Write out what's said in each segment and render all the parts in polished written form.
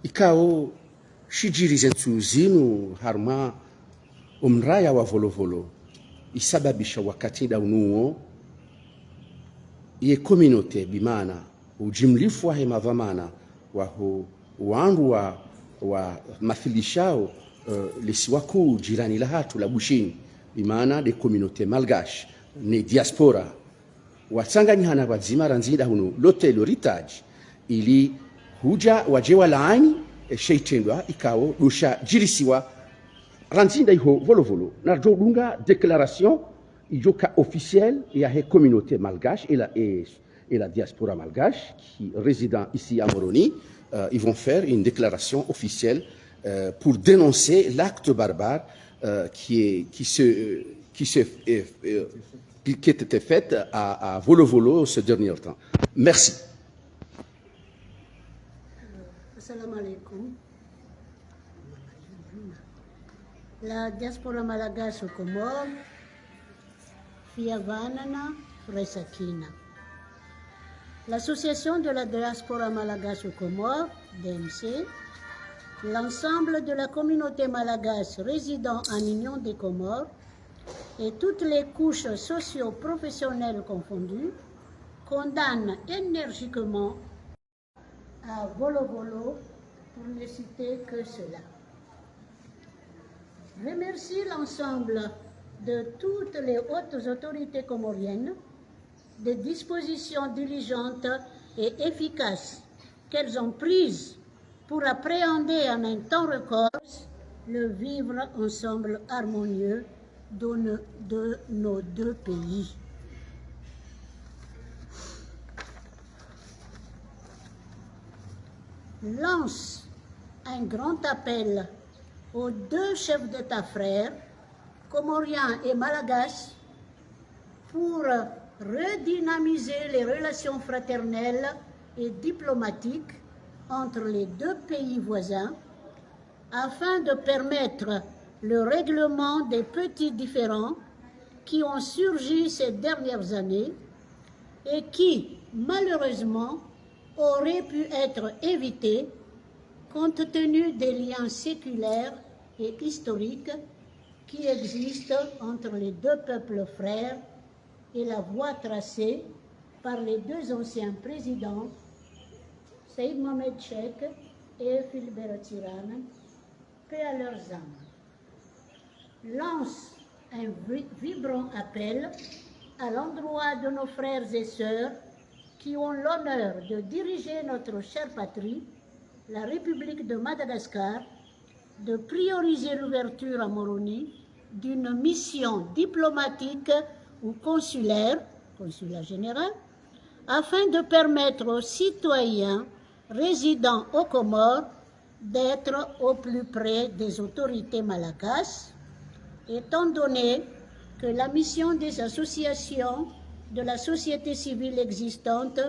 Ikao shijiri zetu zinu harma umraya wa volovolo isababisha wakati daunuo ye communauté bimana ujimlifu wa hemavamana wa wandu wa mathilishao lisiwaku jirani la hatu la bushini bimana de communauté malgache ne diaspora watsanganyihana wadzima ranzida hunu lote loritage ili huja wajewa laani sheitendwa ikao dusha jirisiwa ranzinda iho volovolo na jodunga déclaration ijoka officielle ya he communauté malgache et la diaspora malgache qui résident ici à Moroni, ils vont faire une déclaration officielle pour dénoncer l'acte barbare qui était fait à Volovolo ce dernier temps. Merci. Assalamu alaikum. La diaspora malgache au Comores, Fiavanana, Fresakina. L'association de la diaspora malgache aux Comores, DMC, l'ensemble de la communauté malgache résidant en Union des Comores et toutes les couches socio-professionnelles confondues condamnent énergiquement à Volovolo, pour ne citer que cela. Remercie l'ensemble de toutes les hautes autorités comoriennes des dispositions diligentes et efficaces qu'elles ont prises pour appréhender en un temps record le vivre ensemble harmonieux de nos deux pays. Lance un grand appel aux deux chefs d'État frères, comoriens et malgaches, pour redynamiser les relations fraternelles et diplomatiques entre les deux pays voisins afin de permettre le règlement des petits différends qui ont surgi ces dernières années et qui, malheureusement, auraient pu être évités compte tenu des liens séculaires et historiques qui existent entre les deux peuples frères et la voie tracée par les deux anciens présidents, Saïd Mohamed Cheikh et Philbert Tirana, paix à leurs âmes. Lance un vibrant appel à l'endroit de nos frères et sœurs qui ont l'honneur de diriger notre chère patrie, la République de Madagascar, de prioriser l'ouverture à Moroni d'une mission diplomatique ou consulaire, consulat général, afin de permettre aux citoyens résidant aux Comores d'être au plus près des autorités malgaches, étant donné que la mission des associations de la société civile existante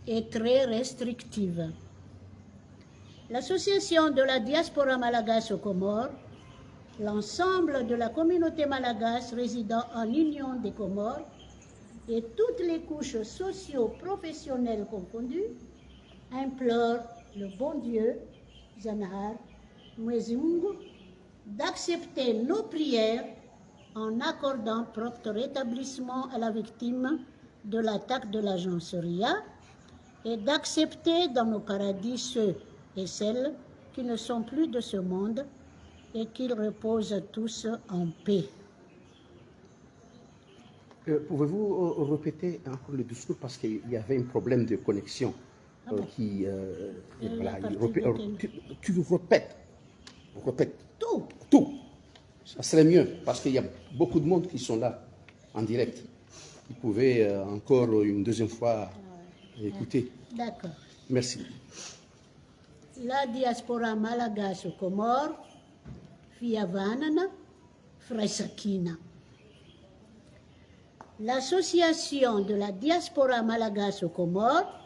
est très restrictive. L'association de la diaspora malgache aux Comores, l'ensemble de la communauté malgache résidant en Union des Comores et toutes les couches socio-professionnelles confondues implorent le bon Dieu, Zanahar Mwezungu, d'accepter nos prières en accordant propre rétablissement à la victime de l'attaque de l'agence RIA et d'accepter dans nos paradis ceux et celles qui ne sont plus de ce monde et qu'ils reposent tous en paix. Pouvez-vous répéter encore le discours parce qu'il y avait un problème de connexion qui... voilà, tu répètes tout. Ça serait mieux parce qu'il y a beaucoup de monde qui sont là en direct. Vous pouvez encore une deuxième fois écouter. D'accord. Merci. La diaspora malgache aux Comores, Fiavanana, Fresakina. L'association de la diaspora malgache aux Comores,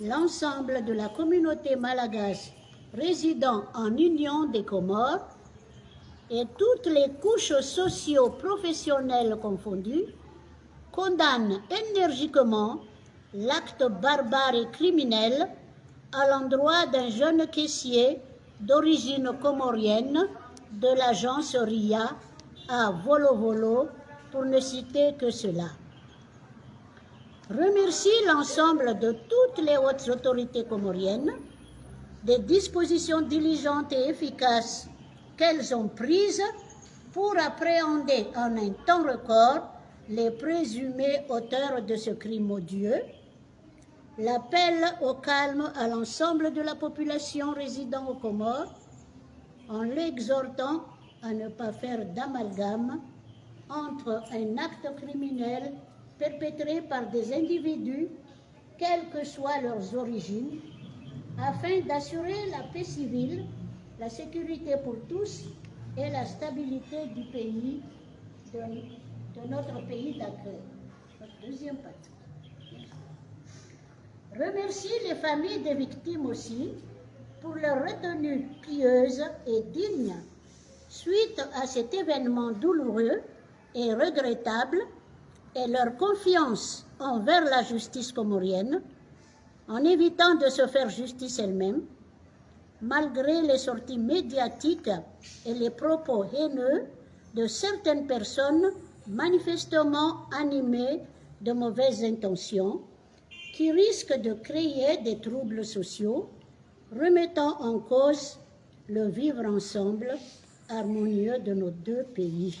l'ensemble de la communauté malgache résidant en Union des Comores et toutes les couches socio-professionnelles confondues condamnent énergiquement l'acte barbare et criminel à l'endroit d'un jeune caissier d'origine comorienne de l'agence RIA à Volovolo, pour ne citer que cela. Remercie l'ensemble de toutes les hautes autorités comoriennes des dispositions diligentes et efficaces qu'elles ont prises pour appréhender en un temps record les présumés auteurs de ce crime odieux. L'appel au calme à l'ensemble de la population résidant aux Comores, en l'exhortant à ne pas faire d'amalgame entre un acte criminel perpétré par des individus, quelles que soient leurs origines, afin d'assurer la paix civile, la sécurité pour tous et la stabilité du pays, de notre pays d'accueil, notre deuxième patrie. Remercie les familles des victimes aussi pour leur retenue pieuse et digne suite à cet événement douloureux et regrettable, et leur confiance envers la justice comorienne, en évitant de se faire justice elle-même, malgré les sorties médiatiques et les propos haineux de certaines personnes manifestement animées de mauvaises intentions, qui risquent de créer des troubles sociaux, remettant en cause le vivre ensemble harmonieux de nos deux pays.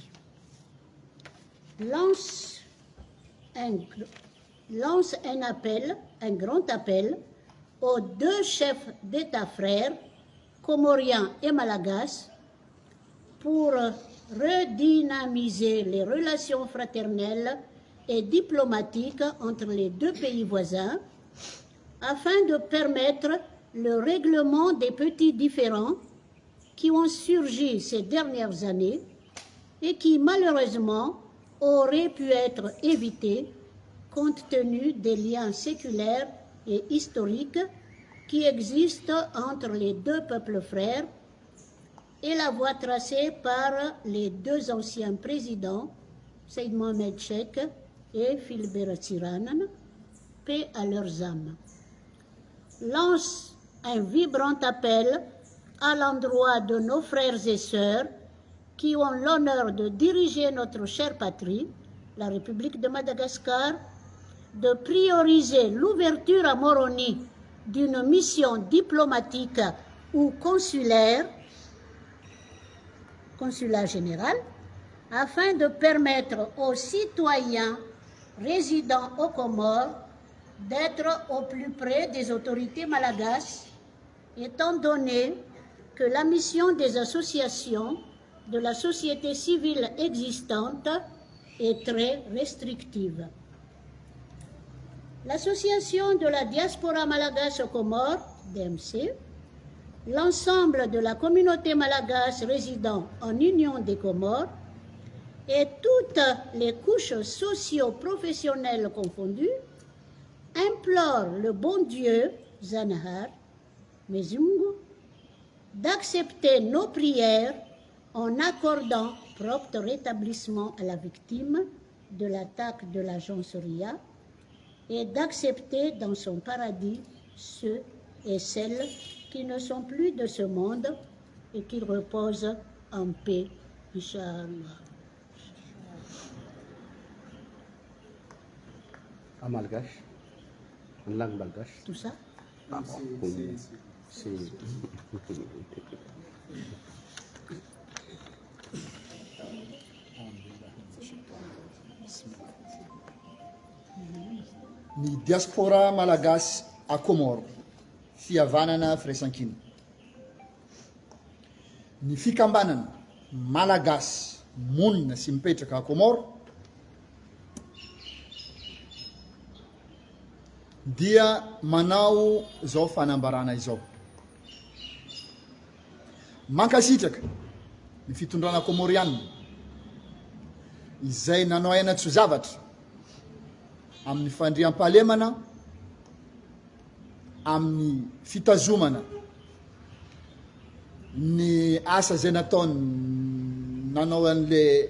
Lance un appel, un grand appel, aux deux chefs d'État frères, comoriens et malagasy, pour redynamiser les relations fraternelles et diplomatiques entre les deux pays voisins, afin de permettre le règlement des petits différends qui ont surgi ces dernières années et qui, malheureusement, auraient pu être évités compte tenu des liens séculaires et historiques qui existent entre les deux peuples frères et la voie tracée par les deux anciens présidents, Seyd Mohamed Cheikh et Philbert Tsiranan, paix à leurs âmes. Lance un vibrant appel à l'endroit de nos frères et sœurs qui ont l'honneur de diriger notre chère patrie, la République de Madagascar, de prioriser l'ouverture à Moroni d'une mission diplomatique ou consulat général, afin de permettre aux citoyens résidant aux Comores d'être au plus près des autorités malagasy, étant donné que la mission des associations de la société civile existante est très restrictive. L'Association de la diaspora malagasy aux Comores, DMC, l'ensemble de la communauté malagasy résidant en Union des Comores et toutes les couches socio-professionnelles confondues implorent le bon Dieu, Zanahar, Mezungu, d'accepter nos prières en accordant prompt rétablissement à la victime de l'attaque de l'agence RIA et d'accepter dans son paradis ceux et celles qui ne sont plus de ce monde et qui reposent en paix, Inch'Allah. En malgache, en langue malgache. Tout ça? Ah bon, c'est... Ny diaspora malagasy à Comores, fihavanana firaisan-kina. Ny fikambanana malagasy monina sy mipetraka à Comores dia manao zao fanambarana izao. Mankasitraka ny fitondrana komoriana izay nanao aina-tso zavatra amin'ny fandriam-pahalemana, amin'ny fitazomana ny asa zay nataony nanao an'le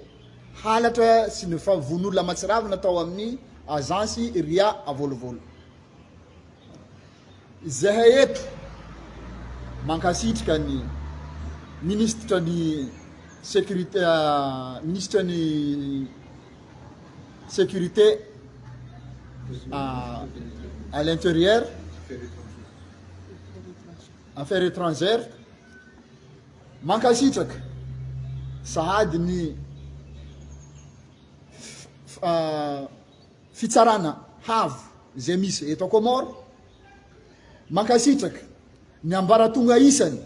halatra sy ny favon'olona matsiravy natao amin'ny agence RIA à Volovolo. Zahay eto mankasitraka ny ministre ny sécurité ministre ny sécurité à l'intérieur, affaires étrangères, mankasitraka sahady ny fitsarana havo zay misy eto Comore, mankasitraka ny ambaratonga isany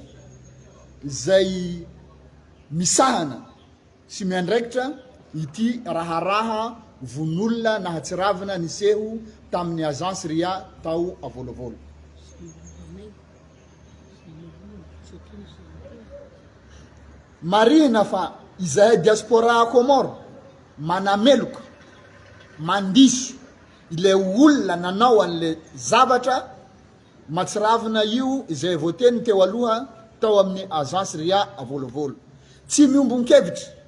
zay misahana sy miandraikitra ity raharaha vonolona nahatsiravina niseho tamin'ny agence RIA tao avolovolo. Marina fa izahay diaspora Comore manameloka mandiso ile olona nanao an'le zavatra matsiravina io izay voateny teo aloha tao amin'ny agence RIA avolovolo. Tsy miombon-kevitra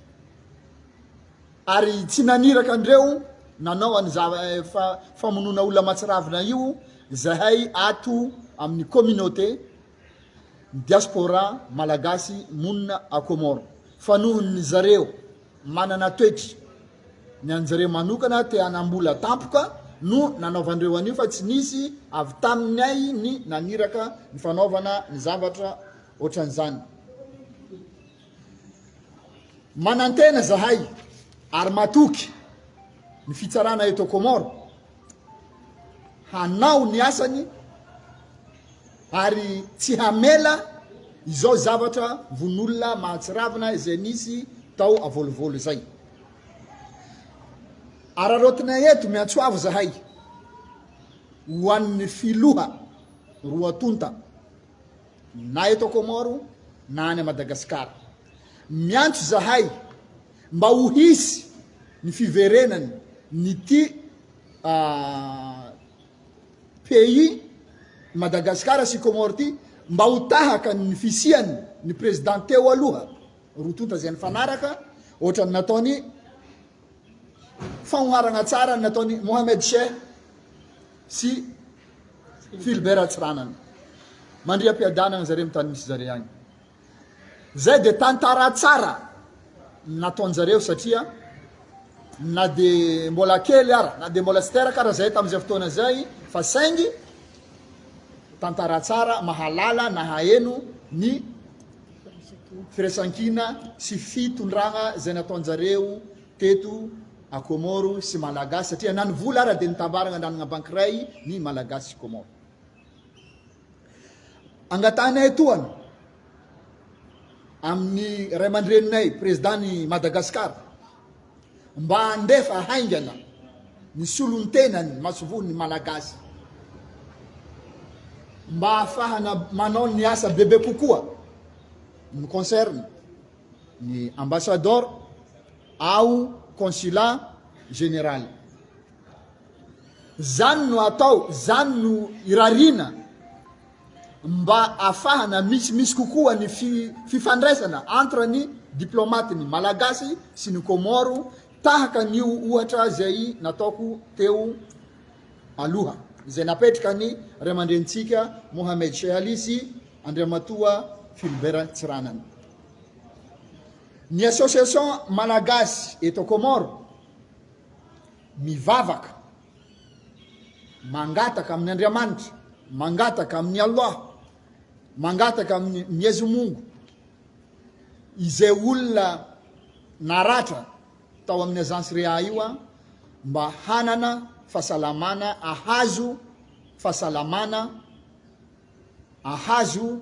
ary tsy naniraka andreo nanao any famonona olona matsiravina io zahay ato amin'ny communauté diaspora malagasy monina a Comore. Fa nohon'ny zareo manana toetry ny anjareo manokana te anambola tampoka no nanaovandreo anio fa tsy nisy avy taminay ny naniraka ny fanaovana ny zavatra ohatran'izany. Manantena zahay ary matoky ny fitsarana eto Comore hanao ny asany ary tsy hamela izao zavatra vonolona mahatsiravina izay nisy tao avolovolo zay. Ararotinay eto miantsoavo zahay ho an'ny filoha roa tonta na eto Comore na any Madagasikara. Miantso zahay mba ho hisy ny fiverenany nyty pays Madagasikara sy Comore ty mba ho tahaka ny fisiany ny président teo aloha roa tonta zay nifanaraka ohatrany nataony fanoharana tsara nataony Mohamed Sheikh sy Philbert Tsiranana mandriam-piadanana zareo mitany misy zareo agny. Zay de tantara tsara nataonjareo satria na de mbola kely ara na de mbola tsy teraka ara zay tamin'izay fotoana zay fa saingy tantara tsara mahalala na haeno ny firaisankina sy fitondragna zay nataonjareo teto a Comore sy Malagasy satria nany vola ara de nitambarana andanagna bankiray ny Malagasy sy Comore. Angatanay toana amin'ny ray aman-dreninay président ny Madagasikara mba andefa haingana ny solon-tenany masovony Malagasy mba ahafahana manao ny asa bebe kokoa ny concerne ny ambassadeur ao consulat général. Zany no atao, zany no irarina mba afahana misy kokoa ny fifandraisana entre ny diplomate ny Malagasy sy ny Comore tahaka ny ohatra zay nataoko teo aloha zay napetraka ny ray aman-drenitsika Mohamed Sheikh Ali sy Andriamatoa Philbert Tsiranana. Ny association Malagasy eto Comore mivavaka mangataka amin'ny Andriamanitra, mangataka amin'ny Allah, mangataka amin'ny Miezo Mungu izay olona naratra tao amin'ny agence RIA io mba hanana fahasalamana, ahazo fahasalamana, ahazo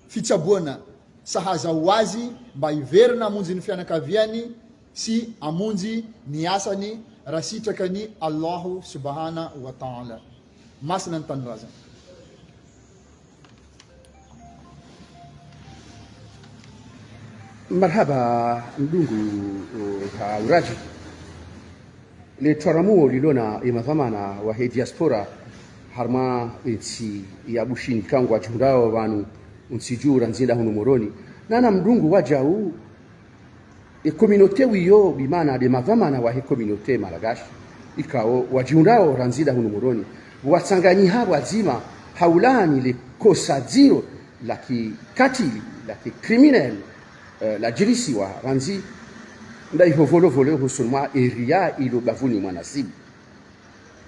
fitsaboana sahaza ho azy mba hiverina amonjy ny fianakaviany sy amonjy ny asany raha sitraka ny Allahu subhanahu wa ta'ala. Masina ny tanindrazana. Marhaba mdungu hauraji le twaramuo lilona imavamana wa he diaspora harma itsi ya bushini kangu wajundao wanu unsijura nzila hunu moroni nana mdungu wajau e communauté wiyo bimana de mavamana wa he communauté Malagashi ikao wajundao ranzila hunu moroni wasanganyi hawa zima haulani le kosa ziro la kikatili la kikriminel la jirisiwa ranzi nda iho volovolo husunwa eria ilo bavuni mwanasibu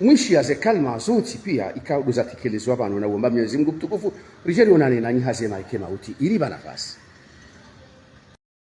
mwishi ya zekalma zoti pia ikawa doza tekelezwa bano na uomba Mwenyezi Mungu mtukufu rijali onane na nyi hazema ikema uti iliba nafasi